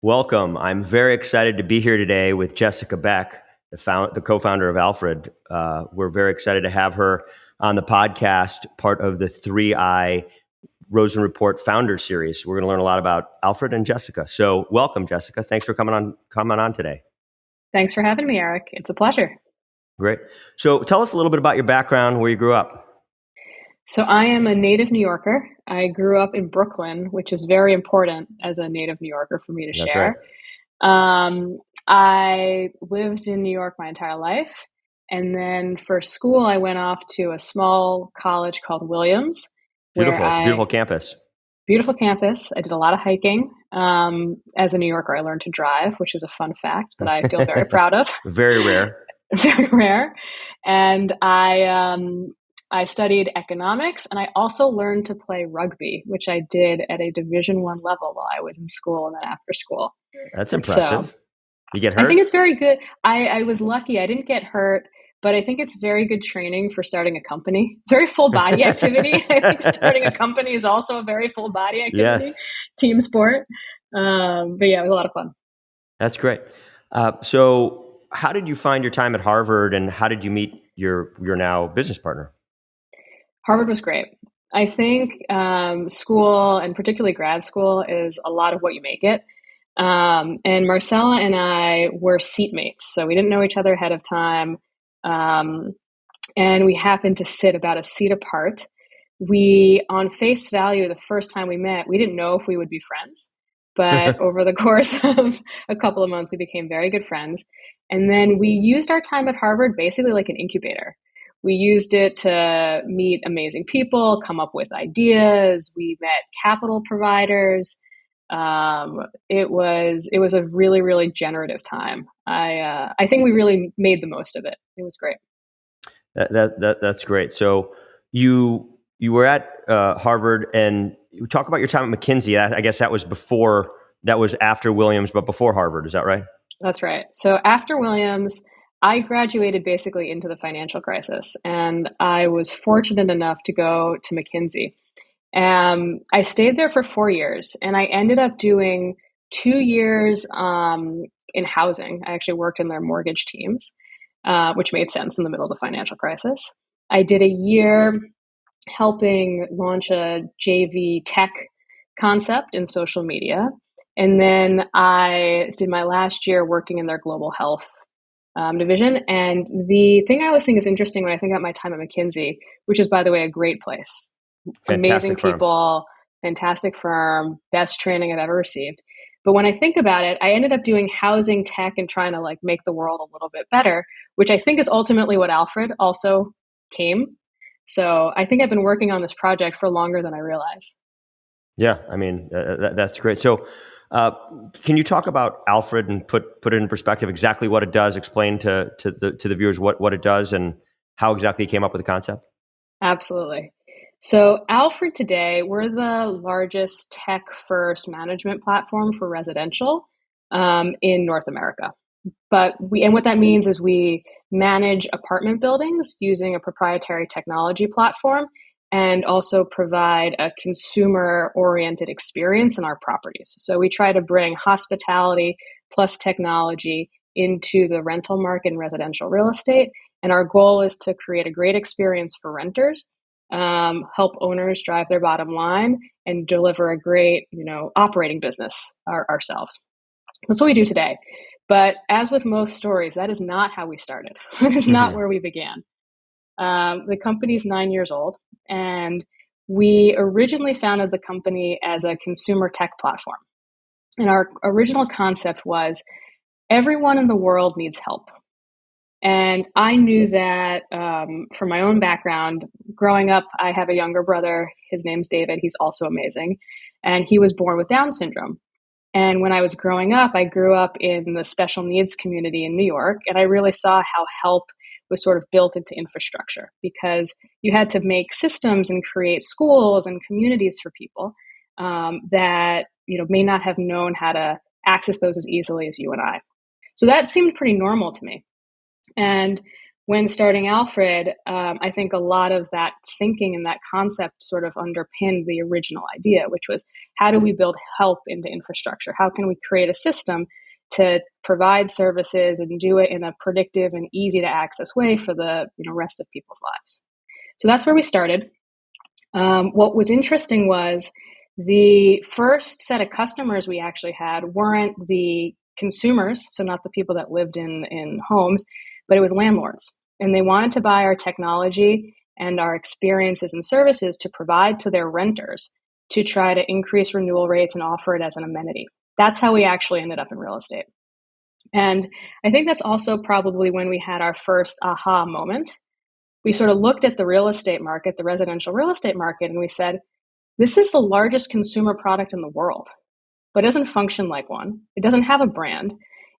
Welcome. I'm very excited to be here today with Jessica Beck, the co-founder of Alfred. We're very excited to have her on the podcast, part of the 3i Rosen Report Founder Series. We're going to learn a lot about Alfred and Jessica. So welcome, Jessica. Thanks for coming on today. Thanks for having me, Eric. It's a pleasure. Great. So tell us a little bit about your background, where you grew up. So I am a native New Yorker. I grew up in Brooklyn, which is very important as a native New Yorker for me to That's share. Right. I lived in New York my entire life. And then for school, I went off to a small college called Williams. Beautiful. It's a beautiful campus. Beautiful campus. I did a lot of hiking. As a New Yorker, I learned to drive, which is a fun fact that I feel very proud of. Very rare. Very rare. And I studied economics, and I also learned to play rugby, which I did at a Division I level while I was in school and then after school. That's impressive. So, you get hurt? I think it's very good. I was lucky. I didn't get hurt, but I think it's very good training for starting a company. Very full body activity. I think starting a company is also a very full body activity. Yes. Team sport. But yeah, it was a lot of fun. That's great. So how did you find your time at Harvard, and how did you meet your now business partner? Harvard was great. I think school, and particularly grad school, is a lot of what you make it. And Marcella and I were seatmates, so we didn't know each other ahead of time. And we happened to sit about a seat apart. We, on face value, the first time we met, we didn't know if we would be friends. But over the course of a couple of months, we became very good friends. And then we used our time at Harvard basically like an incubator. We used it to meet amazing people, come up with ideas. We met capital providers. It was a really, really generative time. I think we really made the most of it. It was great. That's great. So you were at Harvard, and you talk about your time at McKenzie. I guess that was after Williams, but before Harvard. Is that right? That's right. So after Williams, I graduated basically into the financial crisis, and I was fortunate enough to go to McKenzie. I stayed there for 4 years, and I ended up doing 2 years in housing. I actually worked in their mortgage teams, which made sense in the middle of the financial crisis. I did a year helping launch a JV tech concept in social media. And then I did my last year working in their global health division. And the thing I always think is interesting when I think about my time at McKinsey, which is, by the way, a great place. Amazing people, fantastic firm, best training I've ever received. But when I think about it, I ended up doing housing tech and trying to make the world a little bit better, which I think is ultimately what Alfred also came. So I think I've been working on this project for longer than I realized. Yeah, I mean, that's great. So can you talk about Alfred and put it in perspective exactly what it does, explain to the viewers what it does and how exactly you came up with the concept? Absolutely. So Alfred today, we're the largest tech-first management platform for residential in North America. And what that means is we manage apartment buildings using a proprietary technology platform and also provide a consumer-oriented experience in our properties. So we try to bring hospitality plus technology into the rental market and residential real estate. And our goal is to create a great experience for renters, help owners drive their bottom line, and deliver a great, operating business ourselves. That's what we do today. But as with most stories, that is not how we started. That is not where we began. The company's 9 years old, and we originally founded the company as a consumer tech platform. And our original concept was everyone in the world needs help. And I knew that from my own background, growing up, I have a younger brother. His name's David. He's also amazing. And he was born with Down syndrome. And when I was growing up, I grew up in the special needs community in New York, and I really saw how help was sort of built into infrastructure because you had to make systems and create schools and communities for people that may not have known how to access those as easily as you and I. So that seemed pretty normal to me. And when starting Alfred, I think a lot of that thinking and that concept sort of underpinned the original idea, which was how do we build help into infrastructure? How can we create a system to provide services and do it in a predictive and easy to access way for the rest of people's lives? So that's where we started. What was interesting was the first set of customers we actually had weren't the consumers, so not the people that lived in homes, but it was landlords. And they wanted to buy our technology and our experiences and services to provide to their renters to try to increase renewal rates and offer it as an amenity. That's how we actually ended up in real estate. And I think that's also probably when we had our first aha moment. We sort of looked at the real estate market, the residential real estate market, and we said, this is the largest consumer product in the world, but it doesn't function like one. It doesn't have a brand.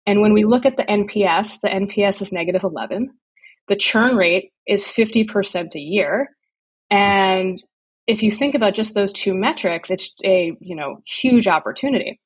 And when we look at the NPS is negative 11. The churn rate is 50% a year. And if you think about just those two metrics, it's a huge opportunity.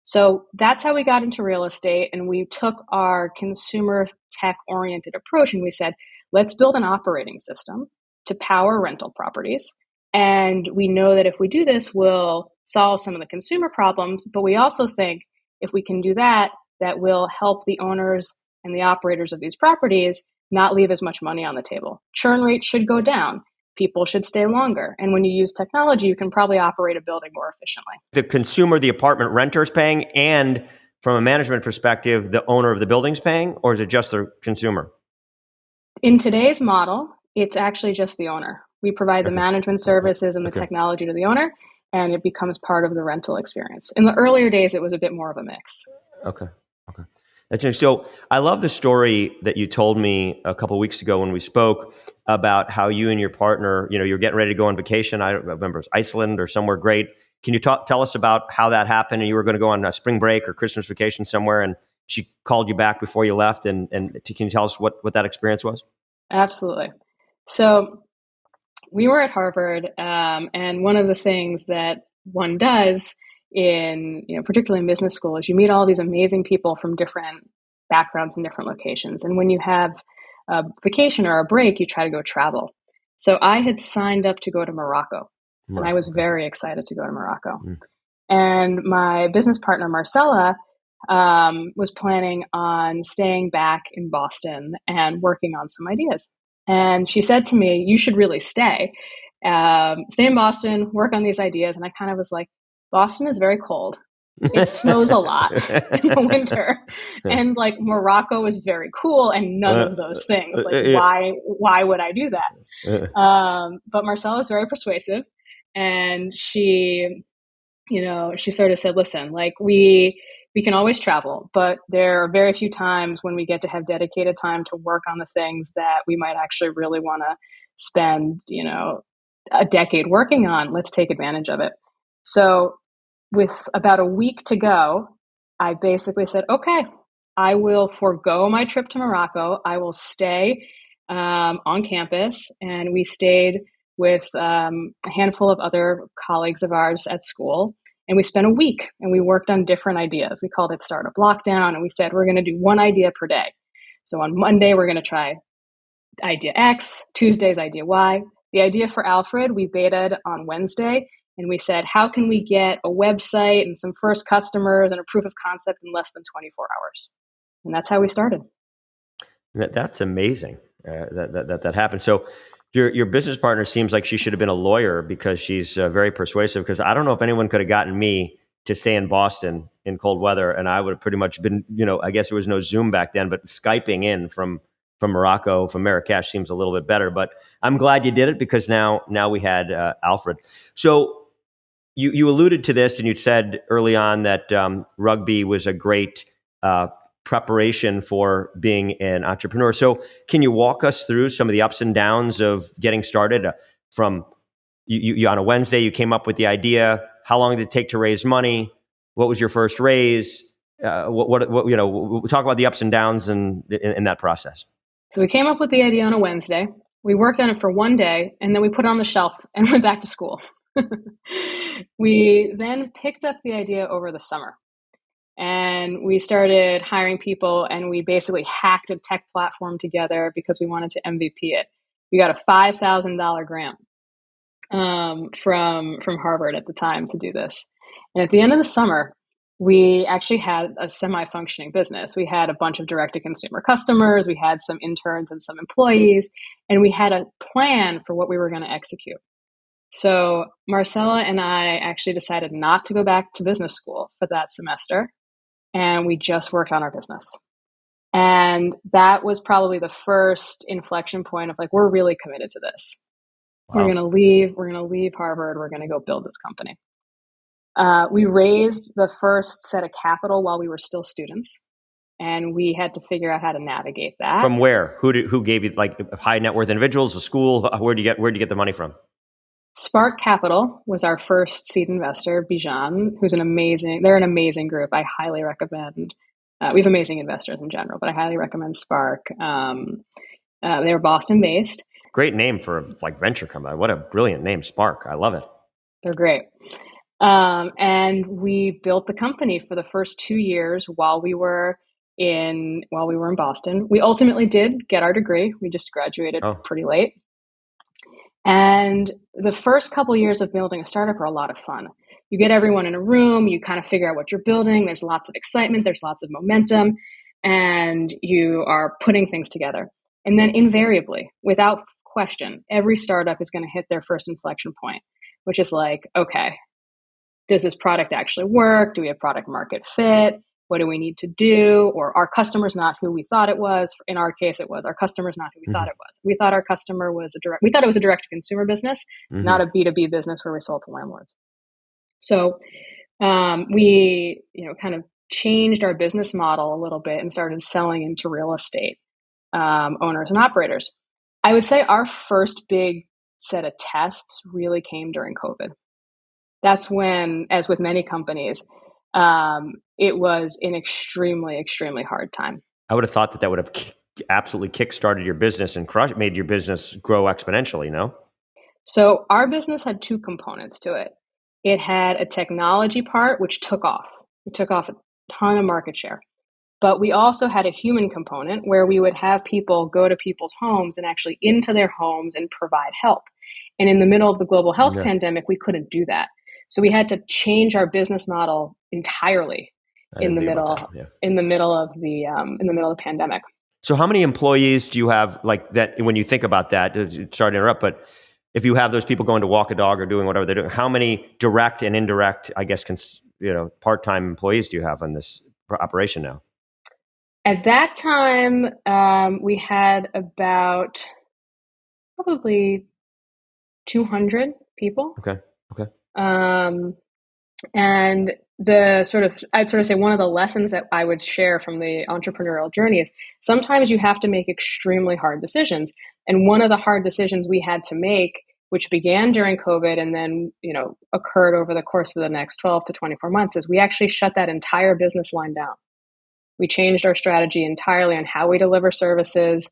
So that's how we got into real estate. And we took our consumer tech oriented approach and we said, let's build an operating system to power rental properties. And we know that if we do this, we'll solve some of the consumer problems. But we also think if we can do that, that will help the owners and the operators of these properties not leave as much money on the table. Churn rates should go down. People should stay longer. And when you use technology, you can probably operate a building more efficiently. The consumer, the apartment renter is paying, and from a management perspective, the owner of the building's paying, or is it just the consumer? In today's model, it's actually just the owner. We provide the management services and the technology to the owner, and it becomes part of the rental experience. In the earlier days, it was a bit more of a mix. Okay. That's interesting. So I love the story that you told me a couple of weeks ago when we spoke about how you and your partner, you're getting ready to go on vacation. I remember it was Iceland or somewhere great. Can you tell us about how that happened? And you were going to go on a spring break or Christmas vacation somewhere, and she called you back before you left. And can you tell us what that experience was? Absolutely. So we were at Harvard, and one of the things that one does in, particularly in business school, is you meet all these amazing people from different backgrounds and different locations. And when you have a vacation or a break, you try to go travel. So I had signed up to go to Morocco, and I was very excited to go to Morocco. And my business partner, Marcella, was planning on staying back in Boston and working on some ideas. And she said to me, you should really stay in Boston, work on these ideas. And I kind of was like, Boston is very cold. It snows a lot in the winter. And like Morocco is very cool and none of those things. Like why would I do that? But Marcella is very persuasive. And she sort of said, listen, like we can always travel, but there are very few times when we get to have dedicated time to work on the things that we might actually really want to spend, a decade working on. Let's take advantage of it. So with about a week to go, I basically said, okay, I will forego my trip to Morocco. I will stay on campus. And we stayed with a handful of other colleagues of ours at school. And we spent a week and we worked on different ideas. We called it Startup Lockdown. And we said, we're going to do one idea per day. So on Monday, we're going to try idea X, Tuesday's idea Y. The idea for Alfred, we betaed on Wednesday. And we said, how can we get a website and some first customers and a proof of concept in less than 24 hours? And that's how we started. That's amazing that happened. So your business partner seems like she should have been a lawyer because she's very persuasive, because I don't know if anyone could have gotten me to stay in Boston in cold weather. And I would have pretty much been, I guess there was no Zoom back then, but Skyping in from Morocco, from Marrakesh seems a little bit better. But I'm glad you did it, because now we had Alfred. So you alluded to this, and you said early on that rugby was a great preparation for being an entrepreneur. So can you walk us through some of the ups and downs of getting started? From you on a Wednesday, you came up with the idea. How long did it take to raise money? What was your first raise? What talk about the ups and downs in that process. So we came up with the idea on a Wednesday. We worked on it for one day, and then we put it on the shelf and went back to school. We then picked up the idea over the summer. And and we started hiring people, and we basically hacked a tech platform together because we wanted to MVP it. We got a $5,000 grant from Harvard at the time to do this. And at the end of the summer, we actually had a semi-functioning business. We had a bunch of direct-to-consumer customers, we had some interns and some employees, and we had a plan for what we were going to execute. So Marcella and I actually decided not to go back to business school for that semester, and we just worked on our business. And that was probably the first inflection point of like, we're really committed to this. Wow. We're going to leave Harvard. We're going to go build this company. We raised the first set of capital while we were still students, and we had to figure out how to navigate that. From where? Who gave you, like, high net worth individuals, a school? Where'd you get the money from? Spark Capital was our first seed investor, Bijan, who's they're an amazing group. I highly recommend. We have amazing investors in general, but I highly recommend Spark. They were Boston based. Great name for like venture company. What a brilliant name, Spark. I love it. They're great. And we built the company for the first 2 years while we were in Boston. We ultimately did get our degree. We just graduated pretty late. And the first couple of years of building a startup are a lot of fun. You get everyone in a room, you kind of figure out what you're building. There's lots of excitement, there's lots of momentum, and you are putting things together. And then invariably, without question, every startup is going to hit their first inflection point, which is like, okay, does this product actually work? Do we have product market fit? What do we need to do? Or our customer's not who we thought it was. In our case, it was our customer's not who we thought it was. We thought our customer was we thought it was a direct to consumer business, not a B2B business where we sold to landlords. So we, kind of changed our business model a little bit and started selling into real estate owners and operators. I would say our first big set of tests really came during COVID. That's when, as with many companies, it was an extremely, extremely hard time. I would have thought that would have absolutely kickstarted your business and made your business grow exponentially, no? So our business had two components to it. It had a technology part, which took off. It took off a ton of market share. But we also had a human component where we would have people go to people's homes and actually into their homes and provide help. And in the middle of the global health pandemic, we couldn't do that. So we had to change our business model entirely in the middle of the pandemic. So how many employees do you have like that? When you think about that, sorry to interrupt, but if you have those people going to walk a dog or doing whatever they're doing, how many direct and indirect, I guess, part-time employees do you have on this operation now? At that time, we had about probably 200 people. Okay. And I'd say one of the lessons that I would share from the entrepreneurial journey is sometimes you have to make extremely hard decisions. And one of the hard decisions we had to make, which began during COVID and then, occurred over the course of the next 12 to 24 months, is we actually shut that entire business line down. We changed our strategy entirely on how we deliver services.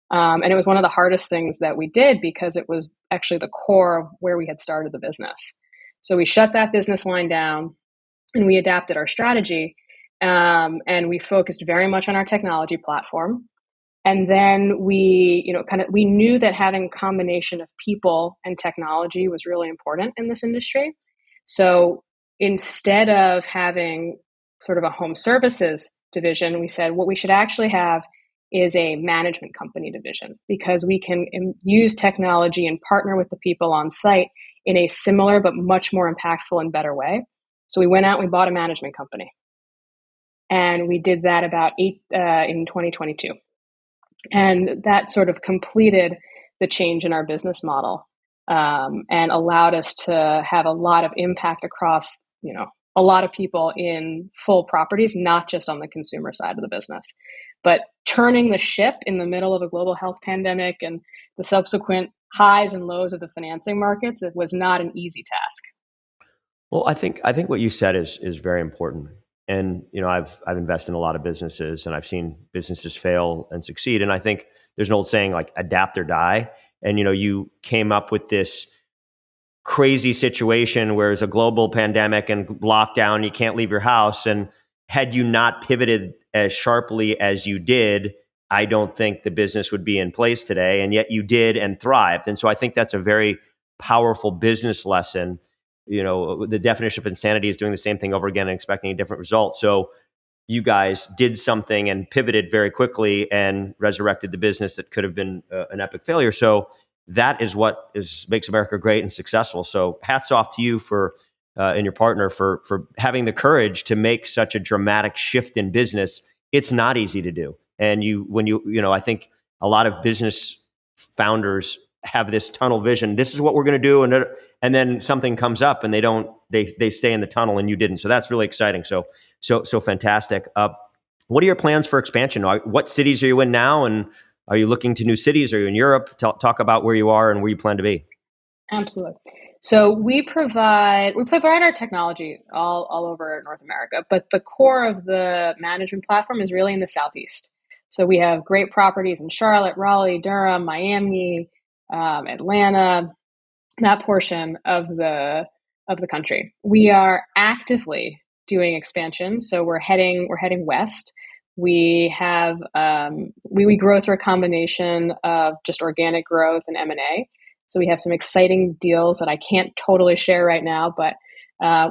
And it was one of the hardest things that we did because it was actually the core of where we had started the business. So we shut that business line down and we adapted our strategy. And we focused very much on our technology platform. And then we knew that having a combination of people and technology was really important in this industry. So instead of having sort of a home services division, we said what we should actually have is a management company division, because we can use technology and partner with the people on site in a similar but much more impactful and better way. So we went out and we bought a management company. And we did that in 2022. And that sort of completed the change in our business model and allowed us to have a lot of impact across, a lot of people in full properties, not just on the consumer side of the business. But turning the ship in the middle of a global health pandemic and the subsequent highs and lows of the financing markets, it was not an easy task. Well, I think what you said is very important. And I've invested in a lot of businesses, and I've seen businesses fail and succeed. And I think there's an old saying like adapt or die. And you came up with this crazy situation where it's a global pandemic and lockdown, you can't leave your house, and had you not pivoted as sharply as you did, I don't think the business would be in place today. And yet you did and thrived. And so I think that's a very powerful business lesson. The definition of insanity is doing the same thing over again and expecting a different result. So you guys did something and pivoted very quickly and resurrected the business that could have been an epic failure. So that is what makes America great and successful. So hats off to you and your partner for having the courage to make such a dramatic shift in business. It's not easy to do. And I think a lot of business founders have this tunnel vision. This is what we're going to do, and then something comes up, and they stay in the tunnel, and you didn't. So that's really exciting. So fantastic. What are your plans for expansion? What cities are you in now, and are you looking to new cities? Are you in Europe? Talk about where you are and where you plan to be. Absolutely. So we provide our technology all over North America, but the core of the management platform is really in the Southeast. So we have great properties in Charlotte, Raleigh, Durham, Miami, Atlanta, that portion of the country. We are actively doing expansion, so we're heading west. We have we grow through a combination of just organic growth and M&A. So we have some exciting deals that I can't totally share right now, but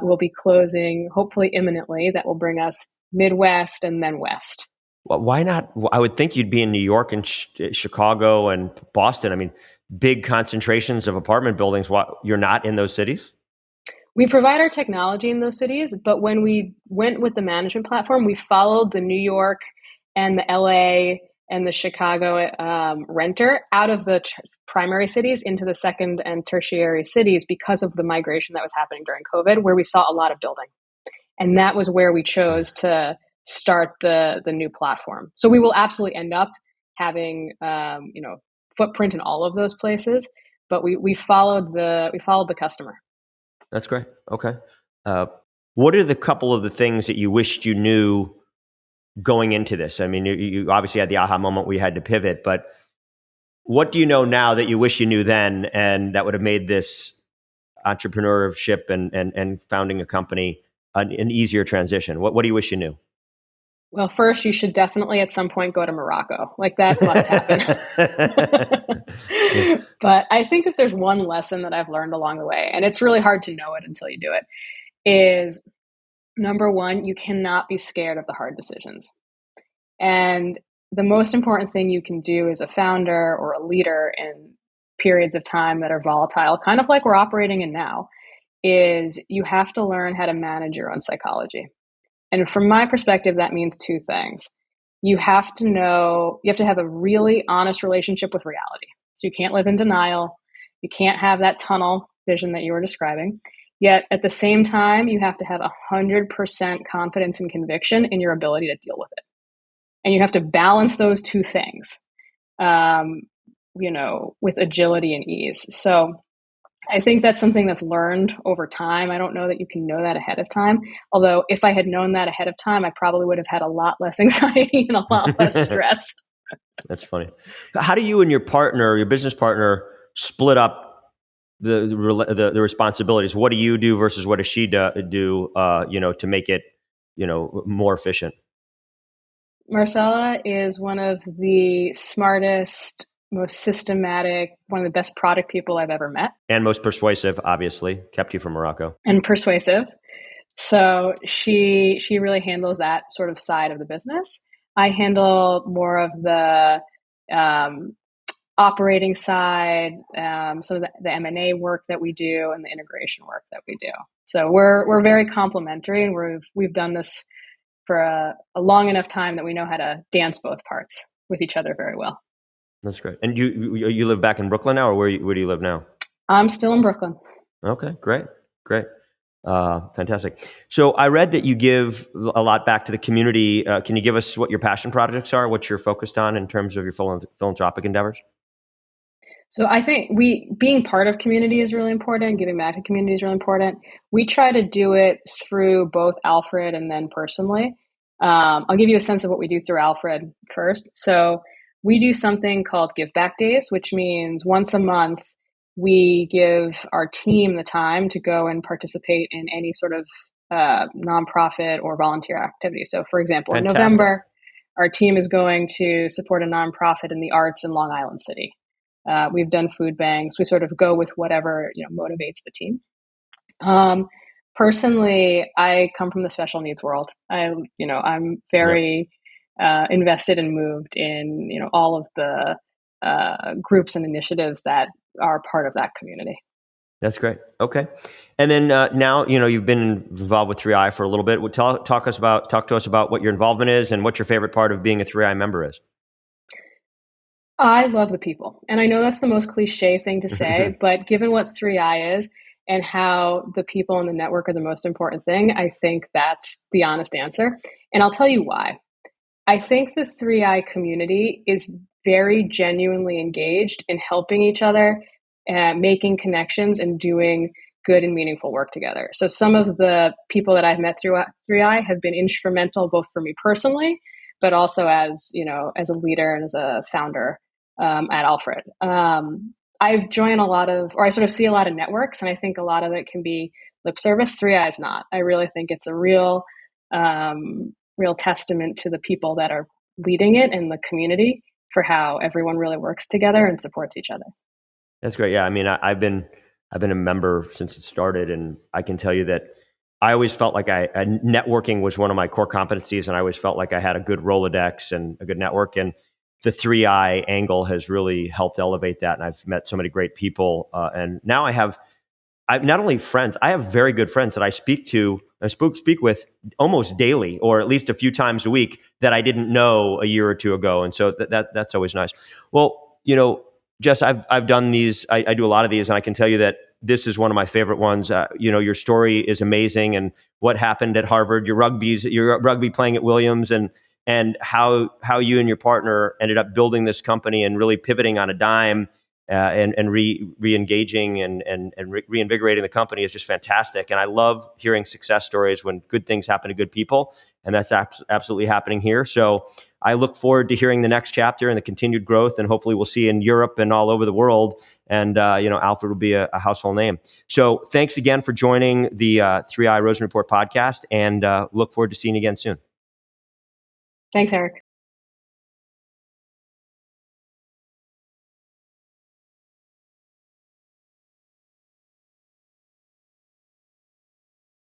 we'll be closing hopefully imminently. That will bring us Midwest and then West. Well, why not? I would think you'd be in New York and Chicago and Boston. I mean, big concentrations of apartment buildings. You're not in those cities? We provide our technology in those cities, but when we went with the management platform, we followed the New York and the LA and the Chicago renter out of the primary cities into the second and tertiary cities because of the migration that was happening during COVID, where we saw a lot of building. And that was where we chose to start the new platform. So we will absolutely end up having footprint in all of those places, but we followed the customer. That's great. Okay. What are the couple of the things that you wished you knew going into this? I mean, you obviously had the aha moment where you had to pivot, but what do you know now that you wish you knew then, and that would have made this entrepreneurship and founding a company an easier transition? What do you wish you knew? Well, first, you should definitely at some point go to Morocco. Like, that must happen. But I think if there's one lesson that I've learned along the way, and it's really hard to know it until you do it, is number one, you cannot be scared of the hard decisions. And the most important thing you can do as a founder or a leader in periods of time that are volatile, kind of like we're operating in now, is you have to learn how to manage your own psychology. And from my perspective, that means two things. You have to have a really honest relationship with reality. So you can't live in denial. You can't have that tunnel vision that you were describing. Yet at the same time, you have to have 100% confidence and conviction in your ability to deal with it. And you have to balance those two things, with agility and ease. So I think that's something that's learned over time. I don't know that you can know that ahead of time. Although if I had known that ahead of time, I probably would have had a lot less anxiety and a lot less stress. That's funny. How do you and your business partner, split up the responsibilities? What do you do versus what does she do? To make it, more efficient. Marcella is one of the smartest, most systematic, one of the best product people I've ever met. And most persuasive, obviously, kept you from Morocco. And persuasive. So she really handles that sort of side of the business. I handle more of the operating side, some of the M&A work that we do and the integration work that we do. So we're very complementary, and we've done this for a long enough time that we know how to dance both parts with each other very well. That's great. And you live back in Brooklyn now, or where do you live now? I'm still in Brooklyn. Okay, great. Fantastic. So I read that you give a lot back to the community. Can you give us what your passion projects are, what you're focused on in terms of your philanthropic endeavors? So I think being part of community is really important. Giving back to community is really important. We try to do it through both Alfred and then personally. I'll give you a sense of what we do through Alfred first. So we do something called Give Back Days, which means once a month, we give our team the time to go and participate in any sort of nonprofit or volunteer activities. So, for example, in Fantastic. November, our team is going to support a nonprofit in the arts in Long Island City. We've done food banks. We sort of go with whatever motivates the team. Um, Personally, I come from the special needs world. I'm Yep. very invested and moved in all of the groups and initiatives that are part of that community. That's great. Okay. And then now, you've been involved with 3i for a little bit. Talk to us about what your involvement is and what your favorite part of being a 3i member is. I love the people. And I know that's the most cliche thing to say, but given what 3i is and how the people in the network are the most important thing, I think that's the honest answer. And I'll tell you why. I think the 3i community is very genuinely engaged in helping each other, making connections, and doing good and meaningful work together. So some of the people that I've met through 3i have been instrumental both for me personally, but also as a leader and as a founder at Alfred. I've joined I sort of see a lot of networks, and I think a lot of it can be lip service. 3i is not. I really think it's a real testament to the people that are leading it and the community for how everyone really works together and supports each other. That's great. Yeah. I mean, I've been a member since it started, and I can tell you that I always felt like networking was one of my core competencies, and I always felt like I had a good Rolodex and a good network. And the 3i angle has really helped elevate that. And I've met so many great people. And now I've not only friends, I have very good friends that I speak with almost daily, or at least a few times a week, that I didn't know a year or two ago. And so that's always nice. Well, Jess, I've done these. I do a lot of these, and I can tell you that this is one of my favorite ones. Your story is amazing, and what happened at Harvard, your rugby playing at Williams, and how you and your partner ended up building this company and really pivoting on a dime, and re-engaging and reinvigorating the company is just fantastic. And I love hearing success stories when good things happen to good people, and that's absolutely happening here. So I look forward to hearing the next chapter and the continued growth, and hopefully we'll see in Europe and all over the world. And Alfred will be a household name. So thanks again for joining the 3i Rosen Report podcast, and look forward to seeing you again soon. Thanks, Eric.